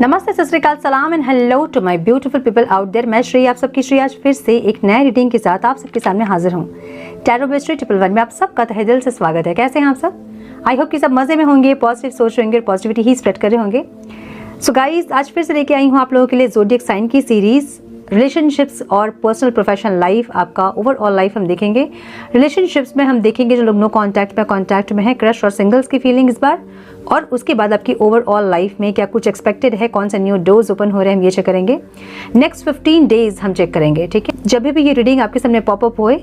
नमस्ते, सत श्री अकाल, सलाम and hello to my beautiful people out there. मैं श्री, आप सबकी श्री आज फिर से एक नए रीडिंग के साथ आप सबके सामने हाजिर हूँ। टैरो मिस्ट्री 111 में आप सबका तहे दिल से स्वागत है। कैसे हैं आप सब? आई होप कि सब मजे में होंगे, पॉजिटिव सोच होंगे और पॉजिटिविटी ही स्प्रेड कर रहे होंगे। सो गाइस, आज फिर से लेके आई हूँ आप लोगों के लिए ज़ोडिएक साइन की सीरीज। रिलेशनशिप्स और पर्सनल प्रोफेशनल लाइफ, आपका ओवरऑल लाइफ हम देखेंगे। रिलेशनशिप्स में हम देखेंगे जो लोग नो कांटेक्ट में है, क्रश और सिंगल्स की फीलिंग इस बार, और उसके बाद आपकी ओवरऑल लाइफ में क्या कुछ एक्सपेक्टेड है, कौन सा न्यू डोर्स ओपन हो रहे हैं, हम ये चेक करेंगे। नेक्स्ट 15 डेज हम चेक करेंगे, ठीक है। जब भी ये रीडिंग आपके सामने पॉपअप होए,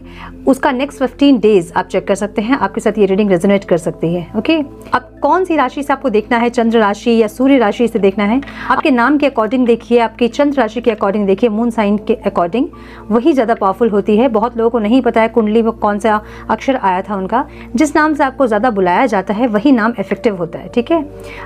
उसका नेक्स्ट 15 डेज आप चेक कर सकते हैं, आपके साथ ये रीडिंग रेजोनेट कर सकती है। ओके, अब कौन सी राशि से आपको देखना है, चंद्र राशि या सूर्य राशि से देखना है, आपके नाम के अकॉर्डिंग देखिए, आपकी चंद्र राशि के अकॉर्डिंग देखिए, मून साइन के अकॉर्डिंग, वही ज़्यादा पावरफुल होती है। बहुत लोगों को नहीं पता है कुंडली में कौन सा अक्षर आया था उनका, जिस नाम से आपको ज़्यादा बुलाया जाता है वही नाम इफेक्टिव होता है, ठीक है।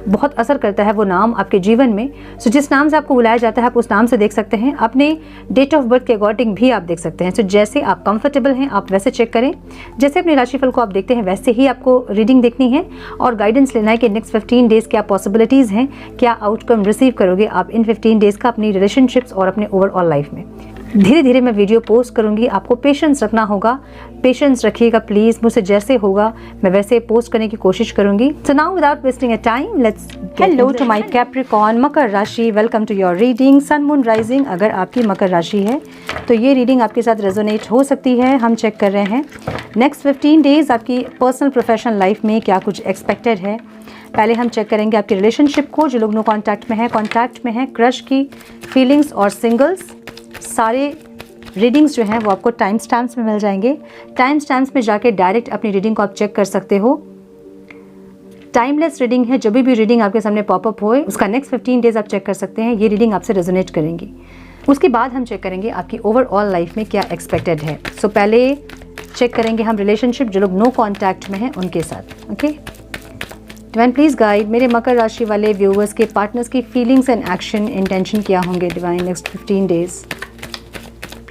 बहुत असर करता है वो नाम आपके जीवन में। सो जिस नाम से आपको बुलाया जाता है आप उस नाम से देख सकते हैं, अपने डेट ऑफ बर्थ के अकॉर्डिंग भी आप देख सकते हैं। सो जैसे आप कंफर्टेबल हैं आप वैसे चेक करें, जैसे अपने राशिफल को आप देखते हैं वैसे ही आपको रीडिंग देखनी है और गाइडेंस लेना है कि नेक्स्ट 15 डेज क्या पॉसिबिलिटीज़ हैं, क्या आउटकम रिसीव करोगे आप इन 15 डेज का अपनी रिलेशनशिप्स और अपने ओवरऑल लाइफ में। धीरे धीरे मैं वीडियो पोस्ट करूंगी, आपको पेशेंस रखना होगा, पेशेंस रखिएगा प्लीज़। मुझसे जैसे होगा मैं वैसे पोस्ट करने की कोशिश करूंगी। So now without wasting a time let's hello to my Capricorn, मकर राशि, welcome to your reading. Sun moon rising अगर आपकी मकर राशि है तो ये रीडिंग आपके साथ रेजोनेट हो सकती है। हम चेक कर रहे हैं नेक्स्ट 15 डेज आपकी पर्सनल प्रोफेशनल लाइफ में क्या कुछ एक्सपेक्टेड है। पहले हम चेक करेंगे आपकी रिलेशनशिप को, जो लोग नो कॉन्टैक्ट में है, क्रश की फीलिंग्स और सिंगल्स। सारे रीडिंग्स जो हैं वो आपको टाइम स्टैम्प्स में मिल जाएंगे। टाइम स्टैम्प्स में जाके डायरेक्ट अपनी रीडिंग को आप चेक कर सकते हो। टाइमलेस रीडिंग है, जब भी रीडिंग आपके सामने पॉपअप होए उसका नेक्स्ट 15 डेज आप चेक कर सकते हैं। ये रीडिंग आपसे रेजोनेट करेंगी। उसके बाद हम चेक करेंगे आपकी ओवरऑल लाइफ में क्या एक्सपेक्टेड है। सो पहले चेक करेंगे हम रिलेशनशिप, जो लोग नो कॉन्टैक्ट में हैं उनके साथ। ओके, डिवाइन प्लीज गाइड मेरे मकर राशि वाले व्यूअर्स के पार्टनर्स की फीलिंग्स एंड एक्शन इंटेंशन क्या होंगे divine next 15 days.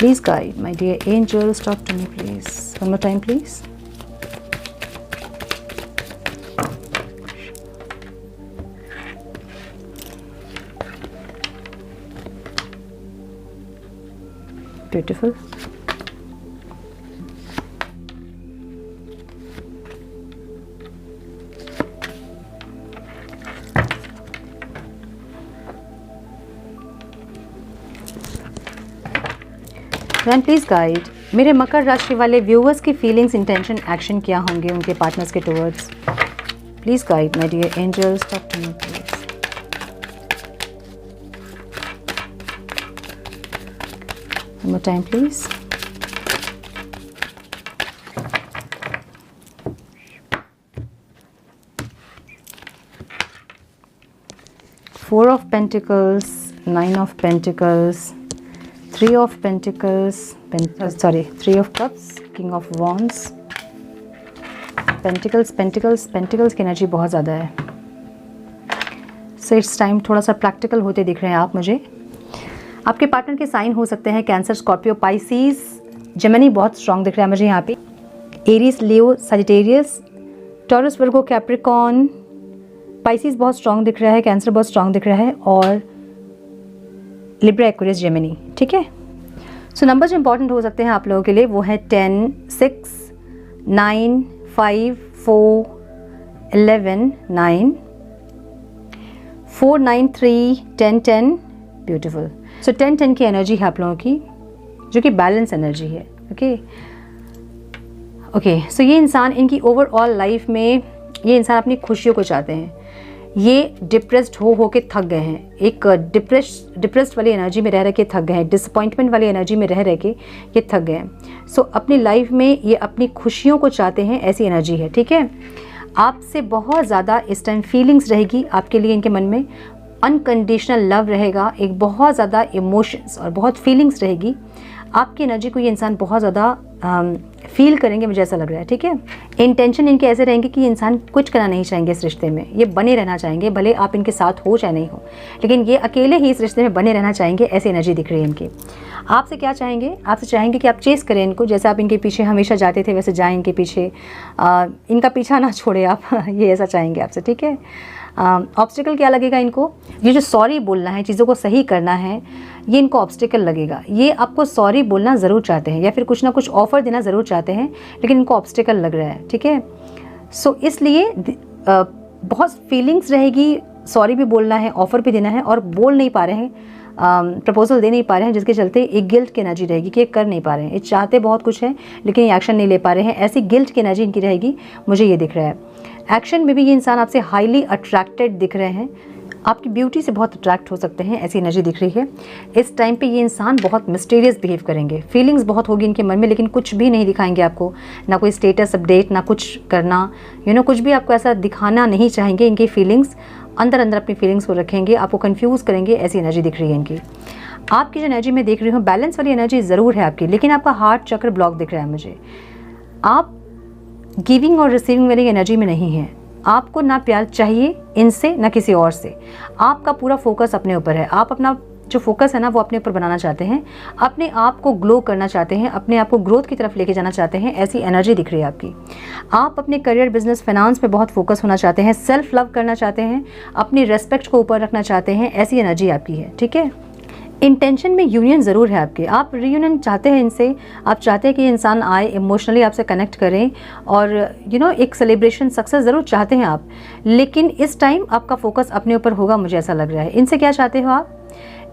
Please guide, my dear angels, talk to me please. One more time please. Beautiful. Then please guide मेरे मकर राशि वाले व्यूअर्स की फीलिंग्स, इंटेंशन, एक्शन क्या होंगे उनके पार्टनर्स के towards. Please guide my dear angels, talk to me please. One more time please. Four of Pentacles, Nine of Pentacles, Three of Pentacles, Three of Cups, King of Wands, Pentacles की energy बहुत ज़्यादा है। So it's time थोड़ा सा practical होते दिख रहे हैं आप मुझे। आपके पार्टनर के साइन हो सकते हैं कैंसर, स्कॉर्पियो, पाइसिस, जेमिनी बहुत स्ट्रांग दिख रहा है मुझे यहाँ पे, एरीज, लियो, सजिटेरियस, टॉरस, वर्गो, कैप्रिकॉर्न, पाइसिस बहुत स्ट्रांग दिख रहा है, कैंसर बहुत स्ट्रांग दिख रहा है, और लिब्रा, एक्वेरियस, जेमिनी, ठीक है। सो नंबर जो इंपॉर्टेंट हो सकते हैं आप लोगों के लिए वो है 10, 6, 9, 5, 4, 11, 9, 4, 9, 3, 10, 10, ब्यूटिफुल। सो 10, 10 की एनर्जी है आप लोगों की, जो कि बैलेंस एनर्जी है। ओके, सो ये इंसान, इनकी ओवरऑल लाइफ में ये इंसान अपनी खुशियों को चाहते हैं। ये डिप्रेस्ड हो के थक गए हैं, एक डिप्रेस्ड वाली एनर्जी में रह के थक गए हैं, डिसअपॉइंटमेंट वाली एनर्जी में रह के ये थक गए हैं। सो अपनी लाइफ में ये अपनी खुशियों को चाहते हैं, ऐसी एनर्जी है, ठीक है। आपसे बहुत ज़्यादा इस टाइम फीलिंग्स रहेगी आपके लिए, इनके मन में अनकंडीशनल लव रहेगा, एक बहुत ज़्यादा इमोशंस और बहुत फीलिंग्स रहेगी। आपकी एनर्जी को ये इंसान बहुत ज़्यादा फील करेंगे, मुझे ऐसा लग रहा है, ठीक है। इंटेंशन इनके ऐसे रहेंगे कि इंसान कुछ करना नहीं चाहेंगे इस रिश्ते में, ये बने रहना चाहेंगे, भले आप इनके साथ हो चाहे नहीं हो, लेकिन ये अकेले ही इस रिश्ते में बने रहना चाहेंगे, ऐसी एनर्जी दिख रही है इनकी। आपसे क्या चाहेंगे? आपसे चाहेंगे कि आप चेस करें इनको, जैसे आप इनके पीछे हमेशा जाते थे वैसे जाएं इनके पीछे, इनका पीछा ना छोड़े आप ये ऐसा चाहेंगे आपसे, ठीक है। ऑब्स्टिकल क्या लगेगा इनको, ये जो सॉरी बोलना है, चीज़ों को सही करना है, ये इनको ऑब्स्टिकल लगेगा। ये आपको सॉरी बोलना ज़रूर चाहते हैं या फिर कुछ ना कुछ ऑफ़र देना ज़रूर चाहते हैं, लेकिन इनको ऑब्स्टिकल लग रहा है, ठीक है। सो इसलिए बहुत फीलिंग्स रहेगी, सॉरी भी बोलना है, ऑफ़र भी देना है और बोल नहीं पा रहे हैं, प्रपोजल दे नहीं पा रहे हैं, जिसके चलते एक गिल्ट की एनर्जी रहेगी कि ये कर नहीं पा रहे हैं। ये चाहते बहुत कुछ है लेकिन ये एक्शन नहीं ले पा रहे हैं, ऐसी गिल्ट की एनर्जी इनकी रहेगी, मुझे ये दिख रहा है। एक्शन में भी ये इंसान आपसे हाईली अट्रैक्टेड दिख रहे हैं, आपकी ब्यूटी से बहुत अट्रैक्ट हो सकते हैं, ऐसी एनर्जी दिख रही है। इस टाइम पे ये इंसान बहुत मिस्टीरियस बिहेव करेंगे, फीलिंग्स बहुत होगी इनके मन में, लेकिन कुछ भी नहीं दिखाएंगे आपको, ना कोई स्टेटस अपडेट, ना कुछ करना, कुछ भी आपको ऐसा दिखाना नहीं चाहेंगे। इनकी फीलिंग्स अंदर अंदर अपनी फीलिंग्स को रखेंगे, आपको कंफ्यूज करेंगे, ऐसी एनर्जी दिख रही है इनकी। आपकी जो एनर्जी मैं देख रही हूँ, बैलेंस वाली एनर्जी ज़रूर है आपकी, लेकिन आपका हार्ट चक्र ब्लॉक दिख रहा है मुझे। आप गिविंग और रिसीविंग वाली एनर्जी में नहीं है। आपको ना प्यार चाहिए इनसे ना किसी और से, आपका पूरा फोकस अपने ऊपर है। आप अपना जो फोकस है ना वो अपने ऊपर बनाना चाहते हैं, अपने आप को ग्लो करना चाहते हैं, अपने आप को ग्रोथ की तरफ लेके जाना चाहते हैं, ऐसी एनर्जी दिख रही है आपकी। आप अपने करियर, बिजनेस, फाइनेंस पे बहुत फोकस होना चाहते हैं, सेल्फ लव करना चाहते हैं, अपनी रेस्पेक्ट को ऊपर रखना चाहते हैं, ऐसी एनर्जी आपकी है, ठीक है। इंटेंशन में यूनियन ज़रूर है आपके, आप रीयूनियन चाहते हैं इनसे, आप चाहते हैं कि ये इंसान आए, इमोशनली आपसे कनेक्ट करें और एक सेलिब्रेशन सक्सेस ज़रूर चाहते हैं आप, लेकिन इस टाइम आपका फोकस अपने ऊपर होगा, मुझे ऐसा लग रहा है। इनसे क्या चाहते हो आप,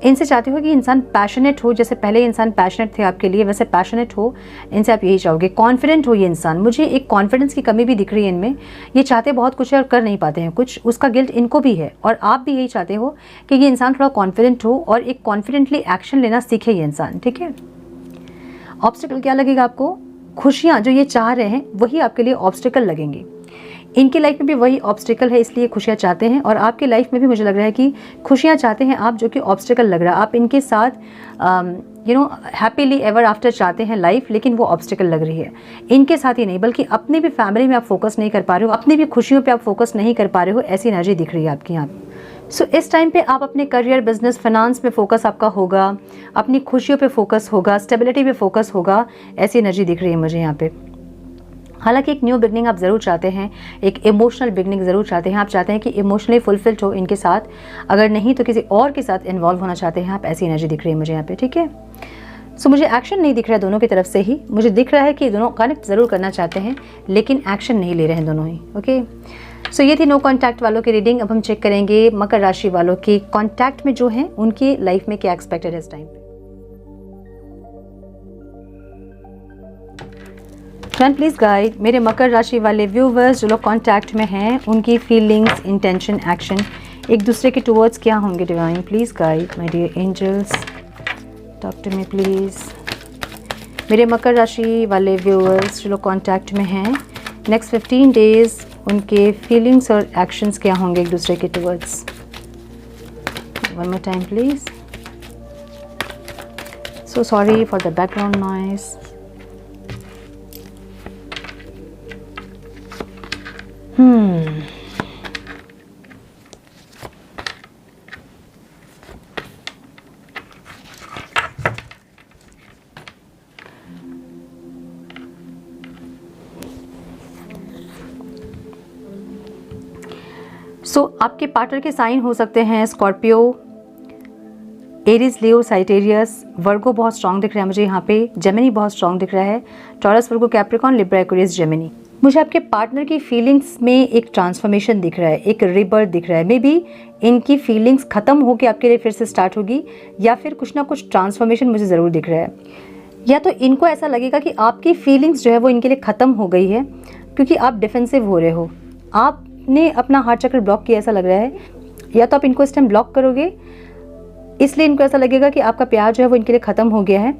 इनसे चाहते हो कि इंसान पैशनेट हो, जैसे पहले इंसान पैशनेट थे आपके लिए, वैसे पैशनेट हो, इनसे आप यही चाहोगे। कॉन्फिडेंट हो ये इंसान, मुझे एक कॉन्फिडेंस की कमी भी दिख रही है इनमें, ये चाहते बहुत कुछ है और कर नहीं पाते हैं कुछ, उसका गिल्ट इनको भी है और आप भी यही चाहते हो कि ये इंसान थोड़ा कॉन्फिडेंट हो और एक कॉन्फिडेंटली एक्शन लेना सीखे ये इंसान, ठीक है। ऑब्स्टिकल क्या लगेगा आपको, खुशियाँ जो ये चाह रहे हैं वही आपके लिए ऑब्स्टिकल लगेंगी। इनकी लाइफ में भी वही ऑब्स्टिकल है, इसलिए खुशियाँ चाहते हैं, और आपकी लाइफ में भी मुझे लग रहा है कि खुशियाँ चाहते हैं आप, जो कि ऑब्स्टिकल लग रहा है। आप इनके साथ हैप्पीली एवर आफ्टर चाहते हैं लाइफ, लेकिन वो ऑब्स्टिकल लग रही है। इनके साथ ही नहीं बल्कि अपने भी फैमिली में आप फोकस नहीं कर पा रहे हो, अपनी भी खुशियों पे आप फोकस नहीं कर पा रहे हो, ऐसी एनर्जी दिख रही है आपकी यहाँ पे। सो इस टाइम पे आप अपने करियर, बिजनेस, फाइनेंस में फोकस आपका होगा, अपनी खुशियों पे फोकस होगा, स्टेबिलिटी पे फोकस होगा, ऐसी एनर्जी दिख रही है मुझे यहाँ पे। हालांकि एक न्यू बिगनिंग आप ज़रूर चाहते हैं, एक इमोशनल बिगनिंग ज़रूर चाहते हैं। आप चाहते हैं कि इमोशनली फुलफिल्ड हो इनके साथ, अगर नहीं तो किसी और के साथ इन्वॉल्व होना चाहते हैं आप, ऐसी एनर्जी दिख रही है मुझे यहाँ पे, ठीक है। सो मुझे एक्शन नहीं दिख रहा है दोनों की तरफ से ही, मुझे दिख रहा है कि दोनों कनेक्ट ज़रूर करना चाहते हैं लेकिन एक्शन नहीं ले रहे हैं दोनों ही, ओके। सो ये थी नो कॉन्टैक्ट वालों की रीडिंग। अब हम चेक करेंगे मकर राशि वालों की कॉन्टैक्ट में जो है उनकी लाइफ में क्या एक्सपेक्टेड है इस टाइम पे। फ्रेंड प्लीज़ गाइड मेरे मकर राशि वाले व्यूवर्स जो लोग कांटेक्ट में हैं, उनकी फीलिंग्स, इंटेंशन, एक्शन एक दूसरे के टुवर्ड्स क्या होंगे। Divine please guide my dear angels, talk to me please. मेरे मकर राशि वाले व्यूवर्स जो लोग कांटेक्ट में हैं, नेक्स्ट 15 डेज उनके फीलिंग्स और एक्शंस क्या होंगे एक दूसरे के towards. One more time please. So sorry for the background noise. So आपके पार्टनर के साइन हो सकते हैं Scorpio, Aries, Leo, Sagittarius, Virgo बहुत स्ट्रांग दिख रहा है मुझे यहाँ पे, जेमिनी बहुत स्ट्रांग दिख रहा है, टॉरस, वर्गो, कैप्रिकॉर्न, लिब्रा, एक्वेरियस, जेमिनी। मुझे आपके पार्टनर की फीलिंग्स में एक ट्रांसफॉर्मेशन दिख रहा है, एक रिबर्थ दिख रहा है। मे बी इनकी फीलिंग्स ख़त्म होकर आपके लिए फिर से स्टार्ट होगी, या फिर कुछ ना कुछ ट्रांसफॉर्मेशन मुझे ज़रूर दिख रहा है। या तो इनको ऐसा लगेगा कि आपकी फीलिंग्स जो है वो इनके लिए ख़त्म हो गई है क्योंकि आप डिफेंसिव हो रहे हो, आपने अपना हार्ट चक्र ब्लॉक किया ऐसा लग रहा है। या तो आप इनको इस टाइम ब्लॉक करोगे, इसलिए इनको ऐसा लगेगा कि आपका प्यार जो है वो इनके लिए ख़त्म हो गया है।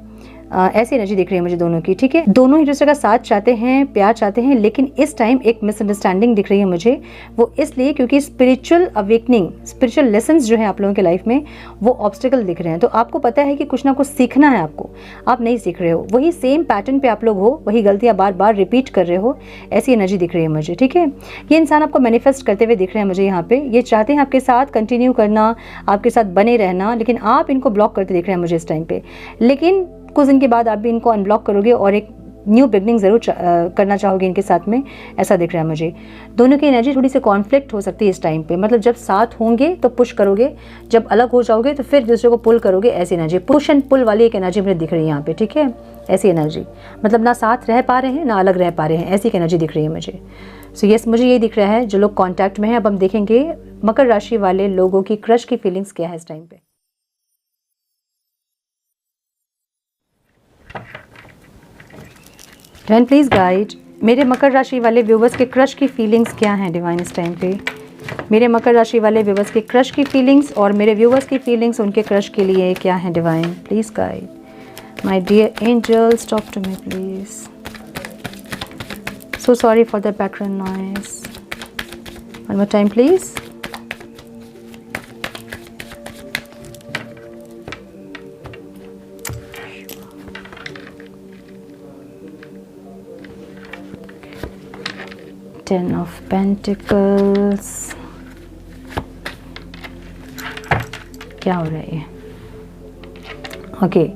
ऐसी एनर्जी दिख रही है मुझे दोनों की, ठीक है। दोनों ही दूसरे का साथ चाहते हैं, प्यार चाहते हैं, लेकिन इस टाइम एक मिसअंडरस्टैंडिंग दिख रही है मुझे। वो इसलिए क्योंकि स्पिरिचुअल अवेकनिंग, स्पिरिचुअल लेसन्स जो है आप लोगों के लाइफ में वो ऑब्स्टिकल दिख रहे हैं। तो आपको पता है कि कुछ ना कुछ सीखना है आपको, आप नहीं सीख रहे हो, वही सेम पैटर्न पे आप लोग हो, वही गलतियां बार बार रिपीट कर रहे हो, ऐसी एनर्जी दिख रही है मुझे, ठीक है। ये इंसान आपको मैनिफेस्ट करते हुए दिख रहे हैं मुझे यहाँ पे। ये चाहते हैं आपके साथ कंटिन्यू करना, आपके साथ बने रहना, लेकिन आप इनको ब्लॉक करते दिख रहे हैं मुझे इस टाइम पे। लेकिन कुछ दिन के बाद आप भी इनको अनब्लॉक करोगे और एक न्यू बिगनिंग ज़रूर करना चाहोगे इनके साथ में, ऐसा दिख रहा है मुझे। दोनों की एनर्जी थोड़ी सी कॉन्फ्लिक्ट हो सकती है इस टाइम पे, मतलब जब साथ होंगे तो पुश करोगे, जब अलग हो जाओगे तो फिर दूसरे को पुल करोगे, ऐसी एनर्जी, पुश एंड पुल वाली एक एनर्जी मुझे दिख रही है यहाँ पे, ठीक है। ऐसी एनर्जी, मतलब ना साथ रह पा रहे हैं ना अलग रह पा रहे हैं, ऐसी एक एनर्जी दिख रही है मुझे। सो यस, मुझे ये दिख रहा है जो लोग कॉन्टैक्ट में हैं। अब हम देखेंगे मकर राशि वाले लोगों की क्रश की फीलिंग्स क्या है इस टाइम पे। डिवाइन प्लीज गाइड मेरे मकर राशि वाले व्यूवर्स के क्रश की फीलिंग्स क्या हैं डिवाइन इस टाइम पे। मेरे मकर राशि वाले व्यूवर्स के क्रश की फीलिंग्स और मेरे व्यूवर्स की फीलिंग्स उनके क्रश के लिए क्या है divine please guide. My dear angels talk to me please. So sorry for the background noise. One more time please. Ten of Pentacles. क्या हो रहा है? Okay.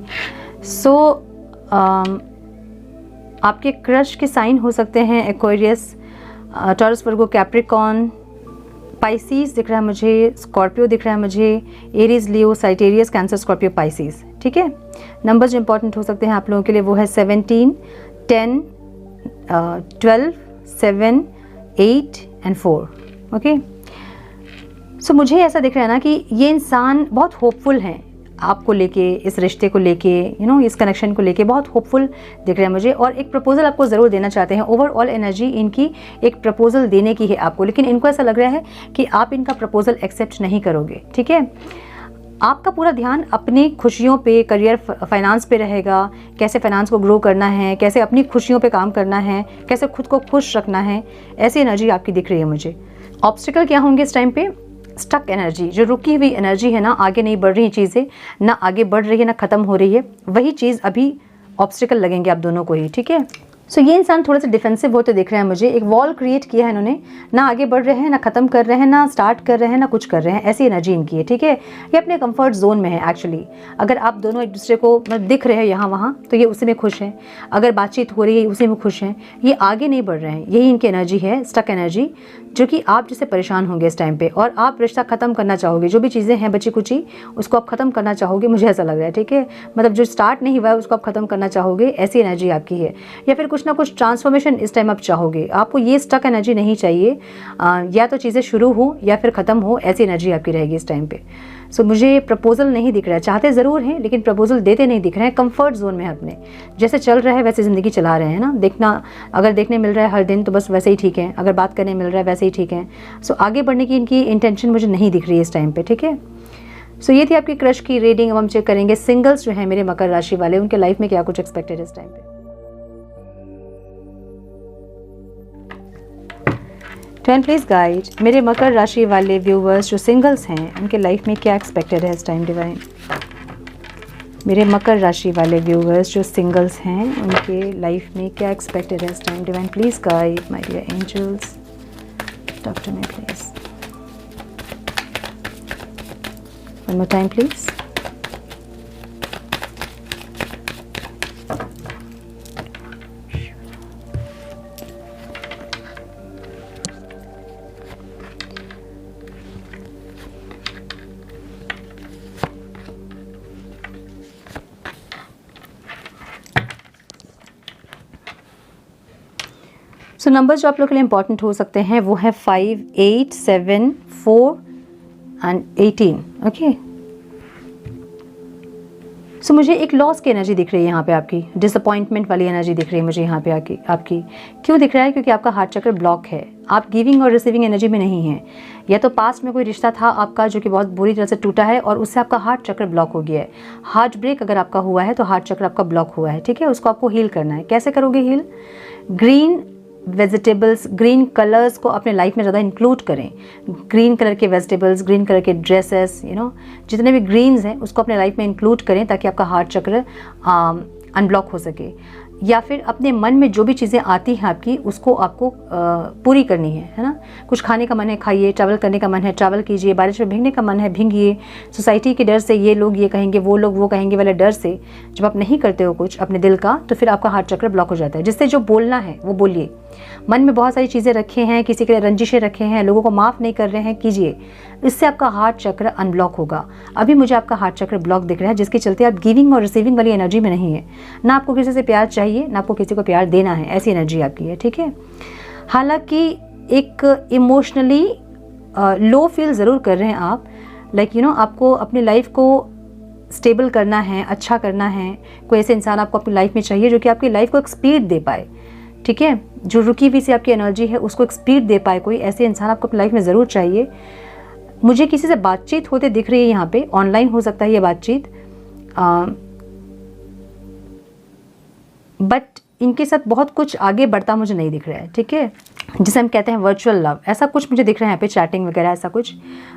So आपके क्रश के साइन हो सकते हैं एक्वेरियस, टॉरस, वर्गो, कैप्रिकॉन, पाइसीज दिख रहा है मुझे, स्कॉर्पियो दिख रहा है मुझे, Aries, Leo, Sagittarius, cancer, Scorpio, Pisces, ठीक है। नंबर्स जो इंपॉर्टेंट हो सकते हैं आप लोगों के लिए वो है 17, 10, 12, 7, 8 एंड 4, ओके। सो मुझे ऐसा दिख रहा है ना कि ये इंसान बहुत होपफुल हैं आपको लेके, इस रिश्ते को लेके, इस कनेक्शन को लेके बहुत होपफुल दिख रहा है मुझे, और एक प्रपोजल आपको ज़रूर देना चाहते हैं। ओवरऑल एनर्जी इनकी एक प्रपोजल देने की है आपको, लेकिन इनको ऐसा लग रहा है कि आप इनका प्रपोजल एक्सेप्ट नहीं करोगे, ठीक है। आपका पूरा ध्यान अपनी खुशियों पे, करियर, फाइनेंस पे रहेगा, कैसे फाइनेंस को ग्रो करना है, कैसे अपनी खुशियों पे काम करना है, कैसे खुद को खुश रखना है, ऐसी एनर्जी आपकी दिख रही है मुझे। ऑब्स्टिकल क्या होंगे इस टाइम पे? स्टक एनर्जी, जो रुकी हुई एनर्जी है ना, आगे नहीं बढ़ रही चीज़ें, ना आगे बढ़ रही है ना ख़त्म हो रही है, वही चीज़ अभी ऑब्स्टिकल लगेंगे आप दोनों को ही, ठीक है। सो ये इंसान थोड़ा सा डिफेंसिव होते दिख रहे हैं मुझे, एक वॉल क्रिएट किया है इन्होंने, ना आगे बढ़ रहे हैं, ना ख़त्म कर रहे हैं, ना स्टार्ट कर रहे हैं, ना कुछ कर रहे हैं, ऐसी एनर्जी इनकी है, ठीक है। ये अपने कंफर्ट जोन में है एक्चुअली। अगर आप दोनों एक दूसरे को दिख रहे हैं यहाँ वहाँ, तो ये उसी में खुश हैं, अगर बातचीत हो रही है उसी में खुश हैं, ये आगे नहीं बढ़ रहे हैं, यही इनकी एनर्जी है, स्टक एनर्जी, जो कि आप जिससे परेशान होंगे इस टाइम पे, और आप रिश्ता ख़त्म करना चाहोगे, जो भी चीज़ें हैं बची कुची उसको आप ख़त्म करना चाहोगे, मुझे ऐसा लग रहा है, ठीक है। मतलब जो स्टार्ट नहीं हुआ है उसको आप ख़त्म करना चाहोगे, ऐसी एनर्जी आपकी है, या फिर कुछ ना कुछ ट्रांसफॉर्मेशन इस टाइम आप चाहोगे। आपको ये स्टक एनर्जी नहीं चाहिए, या तो चीज़ें शुरू हो या फिर ख़त्म हो, ऐसी एनर्जी आपकी रहेगी इस टाइम पे। सो मुझे प्रपोजल नहीं दिख रहा है, चाहते ज़रूर हैं लेकिन प्रपोजल देते नहीं दिख रहे हैं, कंफर्ट जोन में अपने, जैसे चल रहा है वैसे ज़िंदगी चला रहे हैं ना। देखना, अगर देखने मिल रहा है हर दिन तो बस वैसे ही ठीक है, अगर बात करने मिल रहा है वैसे ही ठीक है। सो आगे बढ़ने की इनकी इंटेंशन मुझे नहीं दिख रही है इस टाइम पे, ठीक है। सो ये थी आपकी क्रश की रीडिंग। अब हम चेक करेंगे सिंगल्स जो है मेरे मकर राशि वाले, उनके लाइफ में क्या कुछ एक्सपेक्टेड है इस टाइम पे। ट्वेन प्लीज गाइड मेरे मकर राशि वाले व्यूवर्स जो सिंगल्स हैं उनके लाइफ में क्या एक्सपेक्टेड है इस टाइम डिवाइन। मेरे मकर राशि वाले व्यूवर्स जो सिंगल्स हैं उनके लाइफ में क्या एक्सपेक्टेड है इस time divine please guide my dear angels talk to me please. One more time please. So numbers जो आप लोग के लिए इंपॉर्टेंट हो सकते हैं वो है 5, 8, 7, 4 एंड 18, ओके। सो मुझे एक लॉस की एनर्जी दिख रही है यहाँ पे, आपकी डिसअपॉइंटमेंट वाली एनर्जी दिख रही है मुझे यहाँ पे आपकी क्यों दिख रहा है? क्योंकि आपका हार्ट चक्र ब्लॉक है, आप गिविंग और रिसीविंग एनर्जी में नहीं है, या तो पास्ट में कोई रिश्ता था आपका जो कि बहुत बुरी तरह से टूटा है और उससे आपका हार्ट चक्र ब्लॉक हो गया है। हार्ट ब्रेक अगर आपका हुआ है तो हार्ट चक्र आपका ब्लॉक हुआ है, ठीक है। उसको आपको हील करना है। कैसे करोगे heal? Green vegetables, green colours को अपने लाइफ में ज़्यादा इंक्लूड करें। ग्रीन कलर के वेजिटेबल्स, ग्रीन कलर के ड्रेसेस, जितने भी ग्रीन्स हैं उसको अपने लाइफ में इंक्लूड करें ताकि आपका हार्ट चक्र अनब्लॉक हो सके। या फिर अपने मन में जो भी चीज़ें आती हैं आपकी, उसको आपको पूरी करनी है ना। कुछ खाने का मन है, खाइए। ट्रैवल करने का मन है, ट्रैवल कीजिए। बारिश में भीगने का मन है, भीगिए। सोसाइटी के डर से, ये लोग ये कहेंगे, वो लोग वो कहेंगे वाले डर से जब आप नहीं करते हो कुछ अपने दिल का, तो फिर आपका हार्ट चक्र ब्लॉक हो जाता है। जिससे जो बोलना है वो बोलिए। मन में बहुत सारी चीज़ें रखे हैं, किसी के लिए रंजिशें रखे हैं, लोगों को माफ़ नहीं कर रहे हैं, कीजिए। इससे आपका हार्ट चक्र अनब्लॉक होगा। अभी मुझे आपका हार्ट चक्र ब्लॉक दिख रहा है, जिसके चलते आप गिविंग और रिसीविंग वाली एनर्जी में नहीं है। ना आपको किसी से प्यार चाहिए, ना आपको किसी को प्यार देना है, ऐसी एनर्जी आपकी है, ठीक है। हालांकि एक इमोशनली लो फील ज़रूर कर रहे हैं आप, लाइक यू नो, आपको अपनी लाइफ को स्टेबल करना है, अच्छा करना है। कोई ऐसे इंसान आपको अपनी लाइफ में चाहिए जो कि आपकी लाइफ को एक स्पीड दे पाए, ठीक है। जो रुकी हुई सी आपकी एनर्जी है उसको एक स्पीड दे पाए, कोई ऐसे इंसान आपको अपनी लाइफ में ज़रूर चाहिए। मुझे किसी से बातचीत होते दिख रही है यहाँ पे, ऑनलाइन हो सकता है ये बातचीत, बट इनके साथ बहुत कुछ आगे बढ़ता मुझे नहीं दिख रहा है, ठीक है। जिसे हम कहते हैं वर्चुअल लव, ऐसा कुछ मुझे दिख रहा है यहाँ पे, चैटिंग वगैरह ऐसा कुछ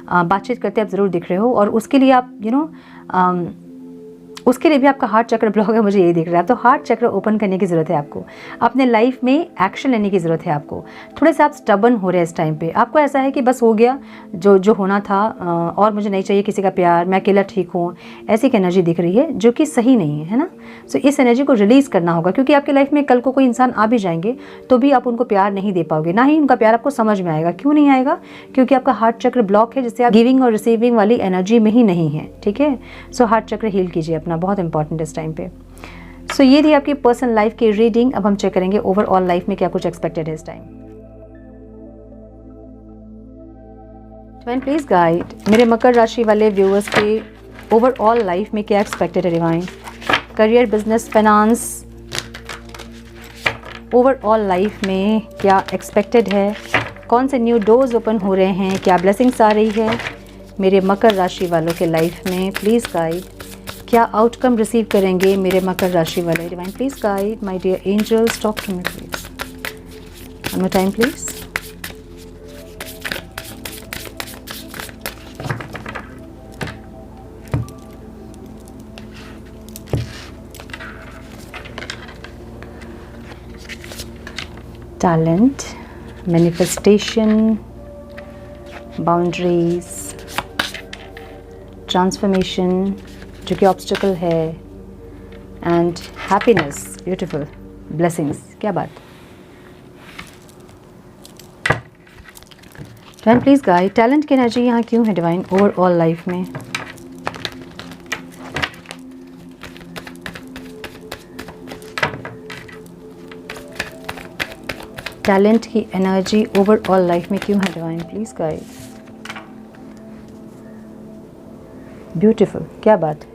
बातचीत करते आप ज़रूर दिख रहे हो। और उसके लिए आप यू नो उसके लिए भी आपका हार्ट चक्र ब्लॉक है, मुझे यही दिख रहा है। तो हार्ट चक्र ओपन करने की ज़रूरत है आपको, अपने लाइफ में एक्शन लेने की ज़रूरत है आपको। थोड़े से आप स्टबर्न हो रहे हैं इस टाइम पे, आपको ऐसा है कि बस हो गया जो होना था, और मुझे नहीं चाहिए किसी का प्यार, मैं अकेला ठीक हूँ, ऐसी एक एनर्जी दिख रही है जो कि सही नहीं है ना। सो इस एनर्जी को रिलीज़ करना होगा, क्योंकि आपकी लाइफ में कल को कोई इंसान आ भी जाएंगे तो भी आप उनको प्यार नहीं दे पाओगे, ना ही उनका प्यार आपको समझ में आएगा। क्यों नहीं आएगा? क्योंकि आपका हार्ट चक्र ब्लॉक है, जिससे आप गिविंग और रिसीविंग वाली एनर्जी में ही नहीं है, ठीक है। सो हार्ट चक्र हील कीजिए अपना, बहुत इंपॉर्टेंट इस टाइम पे। सो ये थी आपकी पर्सनल लाइफ की रीडिंग। अब हम चेक करेंगे ओवरऑल लाइफ में क्या कुछ एक्सपेक्टेड है इस टाइम। डिवाइन प्लीज गाइड मेरे मकर राशि वाले व्यूअर्स के ओवरऑल लाइफ में क्या एक्सपेक्टेड है divine. Career, business, finance, overall life में क्या एक्सपेक्टेड है, कौन से न्यू डोर्स ओपन हो रहे हैं, क्या ब्लेसिंग्स आ रही है मेरे मकर राशि वालों के लाइफ में। प्लीज़ गाइड क्या आउटकम रिसीव करेंगे मेरे मकर राशि वाले। Divine please guide my dear angels, talk to me please. One more time please. Talent, manifestation, boundaries, transformation जो कि ऑब्स्टिकल है, एंड हैप्पीनेस, ब्यूटीफुल, ब्लेसिंग्स, क्या बात। डिवाइन प्लीज गाइड टैलेंट की एनर्जी यहाँ क्यों है डिवाइन ओवरऑल लाइफ में। टैलेंट की एनर्जी ओवरऑल लाइफ में क्यों है डिवाइन, प्लीज गाइड। ब्यूटीफुल, क्या बात।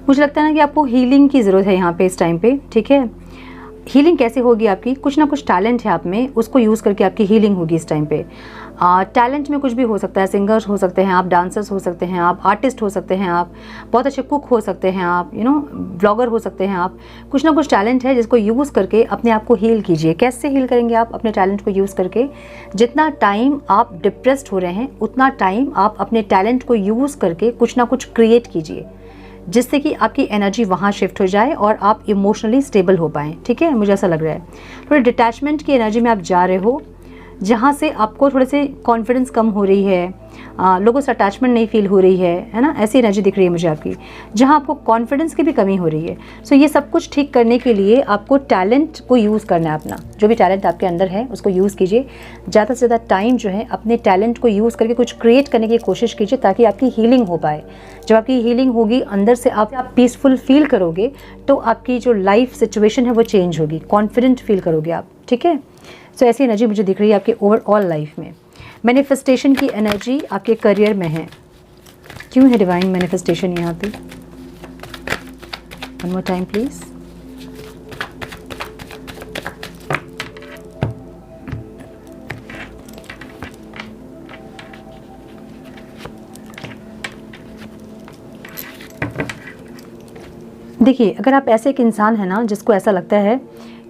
मुझे लगता है ना कि आपको हीलिंग की ज़रूरत है यहाँ पे इस टाइम पे, ठीक है। हीलिंग कैसे होगी आपकी, कुछ ना कुछ टैलेंट है आप में, उसको यूज़ करके आपकी हीलिंग होगी इस टाइम पे। टैलेंट में कुछ भी हो सकता है, सिंगर्स हो सकते हैं आप, डांसर्स हो सकते हैं आप, आर्टिस्ट हो सकते हैं आप, बहुत अच्छे कुक हो सकते हैं आप, यू नो ब्लॉगर हो सकते हैं आप। कुछ ना कुछ टैलेंट है जिसको यूज़ करके अपने आप को हील कीजिए। कैसे हील करेंगे आप अपने टैलेंट को यूज़ करके? जितना टाइम आप डिप्रेस्ड हो रहे हैं उतना टाइम आप अपने टैलेंट को यूज़ करके कुछ ना कुछ क्रिएट कीजिए, जिससे कि आपकी एनर्जी वहाँ शिफ्ट हो जाए और आप इमोशनली स्टेबल हो पाएँ, ठीक है। मुझे ऐसा लग रहा है थोड़े डिटैचमेंट की एनर्जी में आप जा रहे हो, जहाँ से आपको थोड़े से कॉन्फिडेंस कम हो रही है, लोगों से अटैचमेंट नहीं फील हो रही है ना, ऐसी एनर्जी दिख रही है मुझे आपकी, जहाँ आपको कॉन्फिडेंस की भी कमी हो रही है। सो ये सब कुछ ठीक करने के लिए आपको टैलेंट को यूज़ करना है अपना, जो भी टैलेंट आपके अंदर है उसको यूज़ कीजिए। ज़्यादा से ज़्यादा टाइम जो है अपने टैलेंट को यूज़ करके कुछ क्रिएट करने की कोशिश कीजिए, ताकि आपकी हीलिंग हो पाए। जब आपकी हीलिंग होगी, अंदर से आप पीसफुल फील करोगे, तो आपकी जो लाइफ सिचुएशन है वो चेंज होगी, कॉन्फिडेंट फील करोगे आप, ठीक है। सो ऐसी एनर्जी मुझे दिख रही है आपके ओवरऑल लाइफ में। मैनिफेस्टेशन की एनर्जी आपके करियर में है, क्यों है डिवाइन मैनिफेस्टेशन यहाँ पे। One more time please. देखिए, अगर आप ऐसे एक इंसान हैं ना जिसको ऐसा लगता है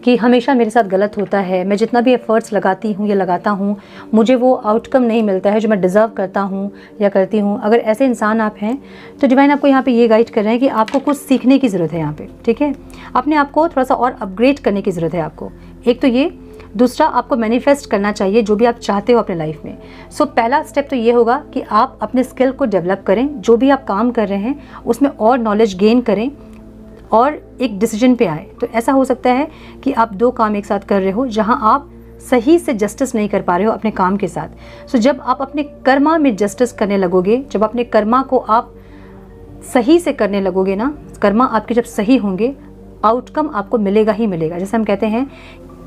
कि हमेशा मेरे साथ गलत होता है, मैं जितना भी एफ़र्ट्स लगाती हूँ या लगाता हूँ मुझे वो आउटकम नहीं मिलता है जो मैं डिज़र्व करता हूँ या करती हूँ, अगर ऐसे इंसान आप हैं तो डिवाइन आपको यहाँ पे ये गाइड कर रहे हैं कि आपको कुछ सीखने की ज़रूरत है यहाँ पे, ठीक है। अपने आप को थोड़ा सा और अपग्रेड करने की ज़रूरत है आपको। एक तो ये, दूसरा आपको मैनिफेस्ट करना चाहिए जो भी आप चाहते हो अपने लाइफ में। सो पहला स्टेप तो ये होगा कि आप अपने स्किल को डेवलप करें, जो भी आप काम कर रहे हैं उसमें और नॉलेज गेन करें और एक डिसीजन पे आए। तो ऐसा हो सकता है कि आप 2 काम एक साथ कर रहे हो जहां आप सही से जस्टिस नहीं कर पा रहे हो अपने काम के साथ। सो जब आप अपने कर्मा में जस्टिस करने लगोगे, जब अपने कर्मा को आप सही से करने लगोगे ना, कर्मा आपके जब सही होंगे, आउटकम आपको मिलेगा ही मिलेगा। जैसे हम कहते हैं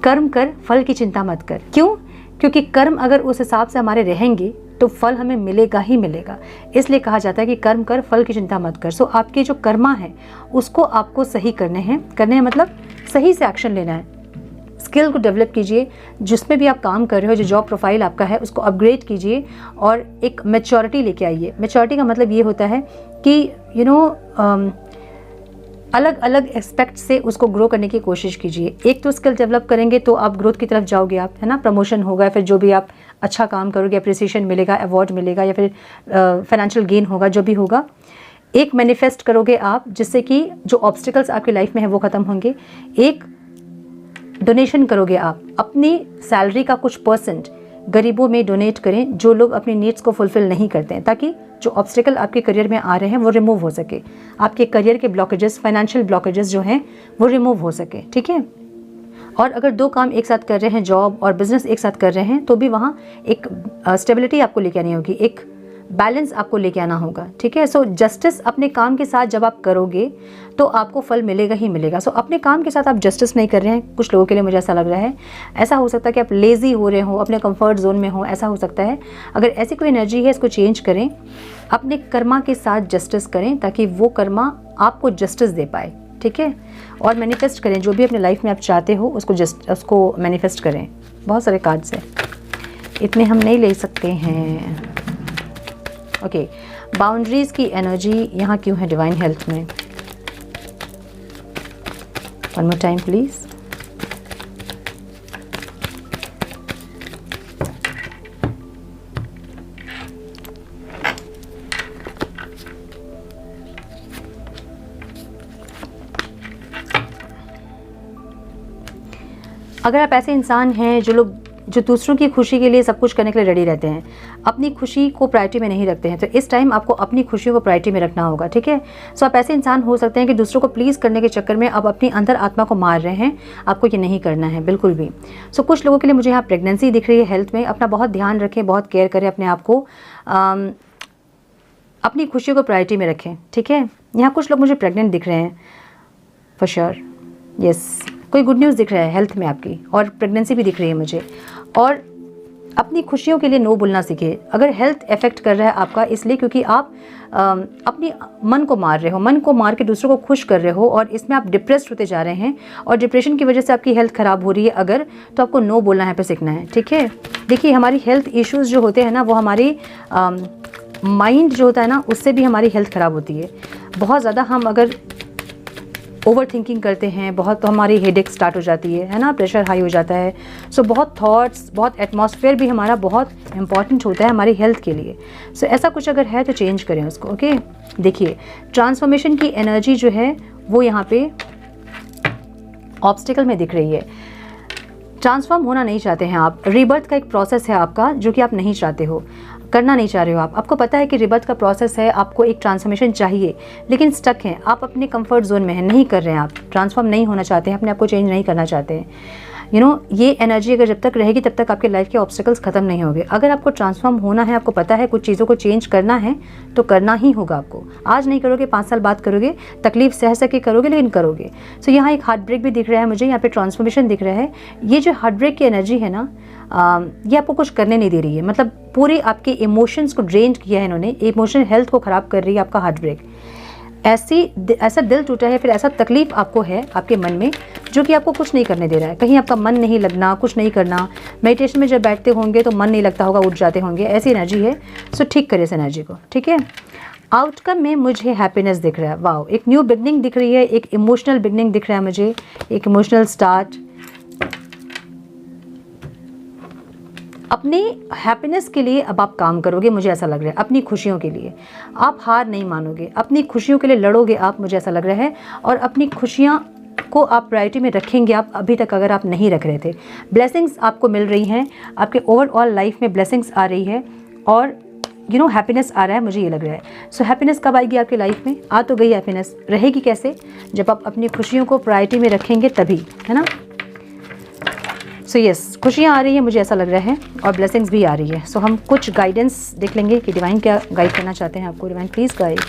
कर्म कर फल की चिंता मत कर। क्यों? क्योंकि कर्म अगर उस हिसाब से हमारे रहेंगे तो फल हमें मिलेगा ही मिलेगा। इसलिए कहा जाता है कि कर्म कर फल की चिंता मत कर। सो आपके जो कर्मा है उसको आपको सही करने हैं मतलब सही से एक्शन लेना है। स्किल को डेवलप कीजिए, जिसमें भी आप काम कर रहे हो, जो जॉब प्रोफाइल आपका है उसको अपग्रेड कीजिए और एक मैच्योरिटी लेके आइए। मैच्योरिटी का मतलब ये होता है कि अलग अलग एस्पेक्ट से उसको ग्रो करने की कोशिश कीजिए। एक तो स्किल डेवलप करेंगे तो आप ग्रोथ की तरफ जाओगे, आप है ना, प्रमोशन होगा, फिर जो भी आप अच्छा काम करोगे अप्रिसिएशन मिलेगा, अवार्ड मिलेगा या फिर फाइनेंशियल गेन होगा, जो भी होगा। एक मैनिफेस्ट करोगे आप जिससे कि जो ऑब्स्टिकल्स आपकी लाइफ में है वो ख़त्म होंगे। एक डोनेशन करोगे आप, अपनी सैलरी का कुछ % गरीबों में डोनेट करें जो लोग अपनी नीड्स को फुलफिल नहीं करते हैं, ताकि जो ऑब्स्टिकल आपके करियर में आ रहे हैं वो रिमूव हो सके, आपके करियर के ब्लॉकेजेस, फाइनेंशियल ब्लॉकेजेस जो हैं वो रिमूव हो सके, ठीक है। और अगर 2 काम एक साथ कर रहे हैं, जॉब और बिजनेस एक साथ कर रहे हैं, तो भी वहाँ एक स्टेबिलिटी आपको लेके आनी होगी, एक बैलेंस आपको लेके आना होगा, ठीक है। सो जस्टिस अपने काम के साथ जब आप करोगे तो आपको फल मिलेगा ही मिलेगा। सो अपने काम के साथ आप जस्टिस नहीं कर रहे हैं, कुछ लोगों के लिए मुझे ऐसा लग रहा है। ऐसा हो सकता है कि आप लेज़ी हो रहे हो, अपने कंफर्ट जोन में हो, ऐसा हो सकता है। अगर ऐसी कोई एनर्जी है इसको चेंज करें, अपने कर्मा के साथ जस्टिस करें ताकि वो कर्मा आपको जस्टिस दे पाए, ठीक है। और मैनिफेस्ट करें, जो भी अपने लाइफ में आप चाहते हो उसको मैनिफेस्ट करें। बहुत सारे कार्ड्स हैं, इतने हम नहीं ले सकते हैं। ओके, बाउंड्रीज की एनर्जी यहाँ क्यों है डिवाइन हेल्थ में? One more time please. अगर आप ऐसे इंसान हैं जो दूसरों की खुशी के लिए सब कुछ करने के लिए रेडी रहते हैं, अपनी खुशी को प्रायोरिटी में नहीं रखते हैं, तो इस टाइम आपको अपनी खुशी को प्रायोरिटी में रखना होगा, ठीक है। सो आप ऐसे इंसान हो सकते हैं कि दूसरों को प्लीज़ करने के चक्कर में आप अपनी अंदर आत्मा को मार रहे हैं। आपको ये नहीं करना है बिल्कुल भी। सो कुछ लोगों के लिए मुझे यहाँ प्रेगनेंसी दिख रही है हेल्थ में। अपना बहुत ध्यान रखें, बहुत केयर करें अपने आप को, अपनी खुशी को प्रायोरिटी में रखें, ठीक है। यहाँ कुछ लोग मुझे प्रेग्नेंट दिख रहे हैं फॉर श्योर, यस। कोई गुड न्यूज़ दिख रहा है हेल्थ में आपकी, और प्रेगनेंसी भी दिख रही है मुझे। और अपनी खुशियों के लिए नो बोलना सीखिए। अगर हेल्थ इफेक्ट कर रहा है आपका, इसलिए क्योंकि आप अपनी मन को मार रहे हो, मन को मार के दूसरों को खुश कर रहे हो, और इसमें आप डिप्रेस्ड होते जा रहे हैं, और डिप्रेशन की वजह से आपकी हेल्थ ख़राब हो रही है अगर, तो आपको नो बोलना है पे सीखना है, ठीक है। देखिए, हमारी हेल्थ इश्यूज़ जो होते हैं ना, वो हमारी माइंड जो होता है ना, उससे भी हमारी हेल्थ ख़राब होती है। बहुत ज़्यादा हम अगर ओवर थिंकिंग करते हैं बहुत, तो हमारी हेडेक स्टार्ट हो जाती है ना, प्रेशर हाई हो जाता है। सो बहुत थॉट्स, बहुत एटमॉस्फेयर भी हमारा बहुत इंपॉर्टेंट होता है हमारी हेल्थ के लिए। सो ऐसा कुछ अगर है तो चेंज करें उसको, ओके। देखिए, ट्रांसफॉर्मेशन की एनर्जी जो है वो यहाँ पे ऑब्स्टिकल में दिख रही है। ट्रांसफॉर्म होना नहीं चाहते हैं आप, रीबर्थ का एक प्रोसेस है आपका जो कि आप नहीं चाहते हो, करना नहीं चाह रहे हो आप। आपको पता है कि रिबर्थ का प्रोसेस है, आपको एक ट्रांसफॉर्मेशन चाहिए, लेकिन स्टक हैं आप, अपने कंफर्ट जोन में हैं, नहीं कर रहे हैं आप, ट्रांसफॉर्म नहीं होना चाहते हैं, अपने आप को चेंज नहीं करना चाहते हैं। ये एनर्जी अगर जब तक रहेगी तब तक आपके लाइफ के ऑब्स्टिकल्स खत्म नहीं होंगे। अगर आपको ट्रांसफॉर्म होना है, आपको पता है कुछ चीज़ों को चेंज करना है, तो करना ही होगा आपको। आज नहीं करोगे, 5 साल बाद करोगे, तकलीफ सह सके करोगे, लेकिन करोगे। सो यहाँ एक हार्ट ब्रेक भी दिख रहा है मुझे, यहाँ पे ट्रांसफॉर्मेशन दिख रहा है। ये जो हार्ट ब्रेक की एनर्जी है ना, ये आपको कुछ करने नहीं दे रही है, मतलब पूरे आपके इमोशंस को ड्रेन्ड किया है इन्होंने, इमोशनल हेल्थ को ख़राब कर रही है आपका हार्ट ब्रेक। ऐसा दिल टूटा है, फिर ऐसा तकलीफ आपको है आपके मन में जो कि आपको कुछ नहीं करने दे रहा है। कहीं आपका मन नहीं लगना, कुछ नहीं करना, मेडिटेशन में जब बैठते होंगे तो मन नहीं लगता होगा, उठ जाते होंगे, ऐसी एनर्जी है। सो ठीक करिए इस एनर्जी को, ठीक है। आउटकम में मुझे हैप्पीनेस दिख रहा है, वाओ, एक न्यू बिगनिंग दिख रही है, एक इमोशनल बिगनिंग दिख रहा है मुझे, एक इमोशनल स्टार्ट। अपनी हैप्पीनेस के लिए अब आप काम करोगे, मुझे ऐसा लग रहा है, अपनी खुशियों के लिए आप हार नहीं मानोगे, अपनी खुशियों के लिए लड़ोगे आप, मुझे ऐसा लग रहा है, और अपनी खुशियाँ को आप प्रायोरिटी में रखेंगे आप, अभी तक अगर आप नहीं रख रहे थे। ब्लेसिंग्स आपको मिल रही हैं, आपके ओवरऑल लाइफ में ब्लेसिंग्स आ रही है, और हैप्पीनेस आ रहा है, मुझे ये लग रहा है। सो हैप्पीनेस कब आएगी आपकी लाइफ में? आ तो गई हैप्पीनेस, रहेगी कैसे? जब आप अपनी खुशियों को प्रायोरिटी में रखेंगे तभी, है ना। सो यस, खुशियाँ आ रही हैं, मुझे ऐसा लग रहा है, और ब्लेसिंग्स भी आ रही है। सो हम कुछ गाइडेंस देख लेंगे कि डिवाइन क्या गाइड करना चाहते हैं आपको। Divine please guide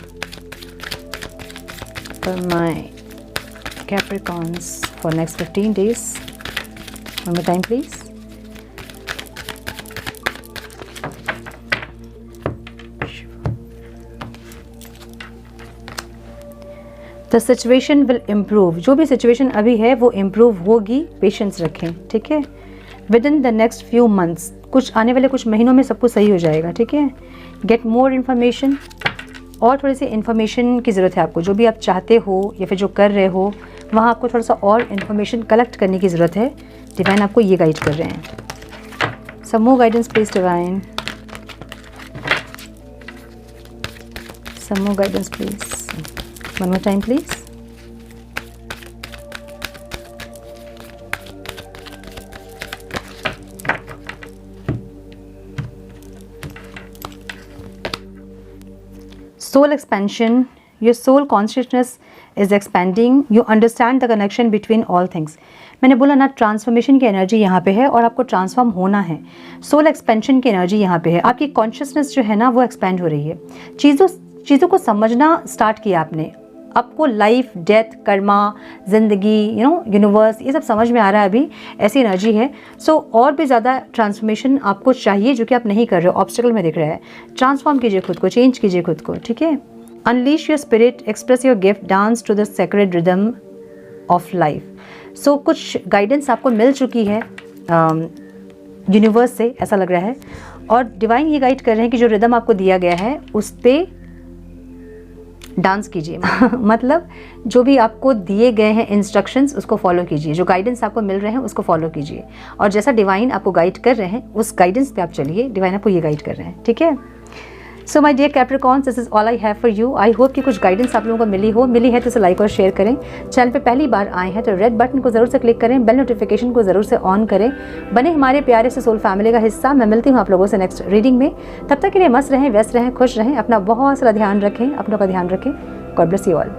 for my Capricorns for next 15 days। One more time please. The situation will improve, जो भी सिचुएशन अभी है वो इम्प्रूव होगी, पेशेंस रखें, ठीक है। With in the next few months, कुछ आने वाले कुछ महीनों में सब कुछ सही हो जाएगा, ठीक है। गेट मोर इन्फॉर्मेशन, और थोड़ी सी इन्फॉर्मेशन की ज़रूरत है आपको, जो भी आप चाहते हो या फिर जो कर रहे हो वहाँ आपको थोड़ा सा और इन्फॉर्मेशन कलेक्ट करने की ज़रूरत है। डिवाइन आपको ये गाइड कर रहे हैं। Some more guidance please divine, some more guidance please, one more time please. Soul expansion, your soul consciousness is expanding, you understand the connection between all things। मैंने बोला ना, ट्रांसफॉर्मेशन की एनर्जी यहाँ पे है और आपको ट्रांसफॉर्म होना है। सोल एक्सपेंशन की एनर्जी यहाँ पे है, आपकी कॉन्शियसनेस जो है ना वो एक्सपेंड हो रही है। चीज़ों को समझना स्टार्ट किया आपने, आपको लाइफ, डेथ, कर्मा, ज़िंदगी, यूनिवर्स, ये सब समझ में आ रहा है अभी, ऐसी एनर्जी है। सो और भी ज़्यादा ट्रांसफॉर्मेशन आपको चाहिए जो कि आप नहीं कर रहे हो, ऑब्स्टिकल में दिख रहा है। ट्रांसफॉर्म कीजिए खुद को, चेंज कीजिए खुद को, ठीक है। Unleash your spirit, express your gift, dance to the sacred rhythm of life. So कुछ गाइडेंस आपको मिल चुकी है यूनिवर्स से, ऐसा लग रहा है, और डिवाइन ये गाइड कर रहे हैं कि जो रिदम आपको दिया गया है उस पर डांस कीजिए। मतलब जो भी आपको दिए गए हैं इंस्ट्रक्शंस उसको फॉलो कीजिए, जो गाइडेंस आपको मिल रहे हैं उसको फॉलो कीजिए, और जैसा डिवाइन आपको गाइड कर रहे हैं उस गाइडेंस पे आप चलिए। डिवाइन आपको ये गाइड कर रहे हैं, ठीक है। So my dear Capricorns, this is all I have for you. I hope कि कुछ गाइडेंस आप लोगों को मिली है तो इसे लाइक और शेयर करें। चैनल पे पहली बार आए हैं तो रेड बटन को जरूर से क्लिक करें, बेल नोटिफिकेशन को जरूर से ऑन करें, बने हमारे प्यारे से सोल फैमिली का हिस्सा। मैं मिलती हूँ आप लोगों से नेक्स्ट रीडिंग में। तब तक के लिए मस्त रहें, व्यस्त रहें, खुश रहें, अपना बहुत सारा ध्यान रखें, अपनों का ध्यान रखें। God bless you all.